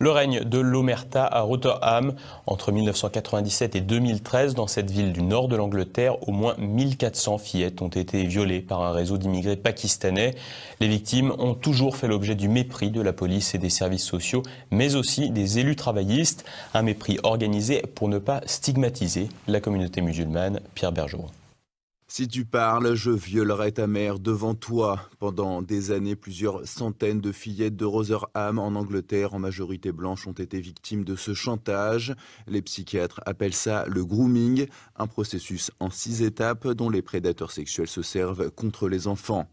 Le règne de l'omerta à Rotherham. Entre 1997 et 2013, dans cette ville du nord de l'Angleterre, au moins 1400 fillettes ont été violées par un réseau d'immigrés pakistanais. Les victimes ont toujours fait l'objet du mépris de la police et des services sociaux, mais aussi des élus travaillistes. Un mépris organisé pour ne pas stigmatiser la communauté musulmane. Pierre Bergeron. Si tu parles, je violerai ta mère devant toi. Pendant des années, plusieurs centaines de fillettes de Rotherham en Angleterre, en majorité blanches, ont été victimes de ce chantage. Les psychiatres appellent ça le grooming, un processus en 6 étapes dont les prédateurs sexuels se servent contre les enfants.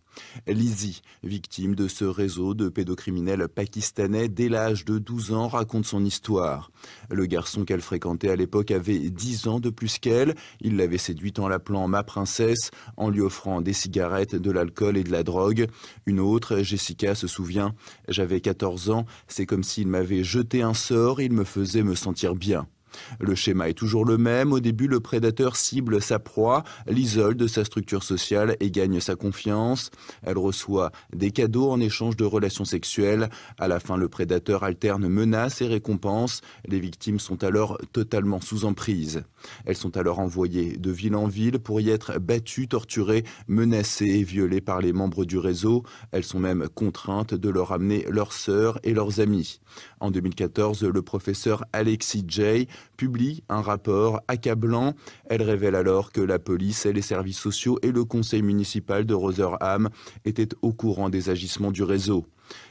Lizzie, victime de ce réseau de pédocriminels pakistanais dès l'âge de 12 ans, raconte son histoire. Le garçon qu'elle fréquentait à l'époque avait 10 ans de plus qu'elle. Il l'avait séduite en l'appelant ma princesse, en lui offrant des cigarettes, de l'alcool et de la drogue. Une autre, Jessica, se souvient « J'avais 14 ans, c'est comme s'il m'avait jeté un sort, il me faisait me sentir bien ». Le schéma est toujours le même. Au début, le prédateur cible sa proie, l'isole de sa structure sociale et gagne sa confiance. Elle reçoit des cadeaux en échange de relations sexuelles. À la fin, le prédateur alterne menaces et récompenses. Les victimes sont alors totalement sous emprise. Elles sont alors envoyées de ville en ville pour y être battues, torturées, menacées et violées par les membres du réseau. Elles sont même contraintes de leur amener leurs sœurs et leurs amis. En 2014, le professeur Alexis Jay publie un rapport accablant. Elle révèle alors que la police, les services sociaux et le conseil municipal de Rotherham étaient au courant des agissements du réseau.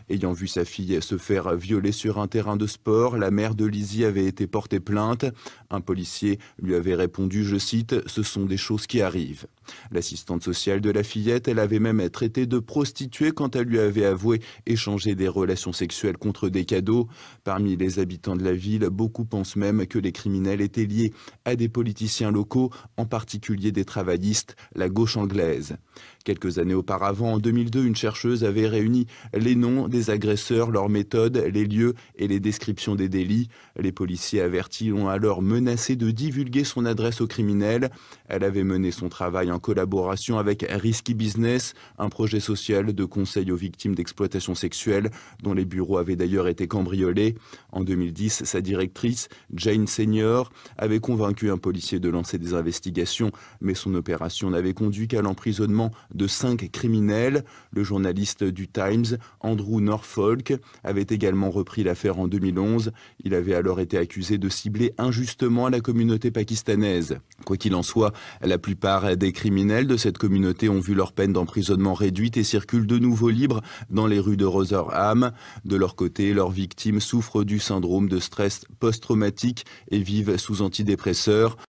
Ayant vu sa fille se faire violer sur un terrain de sport, la mère de Lizzie avait été portée plainte. Un policier lui avait répondu, je cite, « Ce sont des choses qui arrivent ». L'assistante sociale de la fillette, elle avait même traité de prostituée quand elle lui avait avoué échanger des relations sexuelles contre des cadeaux. Parmi les habitants de la ville, beaucoup pensent même que les criminels étaient liés à des politiciens locaux, en particulier des travaillistes, la gauche anglaise. Quelques années auparavant, en 2002, une chercheuse avait réuni les noms des agresseurs, leurs méthodes, les lieux et les descriptions des délits. Les policiers avertis l'ont alors menacé de divulguer son adresse aux criminels. Elle avait mené son travail en collaboration avec Risky Business, un projet social de conseil aux victimes d'exploitation sexuelle, dont les bureaux avaient d'ailleurs été cambriolés. En 2010, sa directrice, Jane Senior, avait convaincu un policier de lancer des investigations, mais son opération n'avait conduit qu'à l'emprisonnement de 5 criminels. Le journaliste du Times, Andrew Norfolk, avait également repris l'affaire en 2011. Il avait alors été accusé de cibler injustement la communauté pakistanaise. Quoi qu'il en soit, la plupart des criminels de cette communauté ont vu leur peine d'emprisonnement réduite et circulent de nouveau libres dans les rues de Rotherham. De leur côté, leurs victimes souffrent du syndrome de stress post-traumatique et vivent sous antidépresseurs.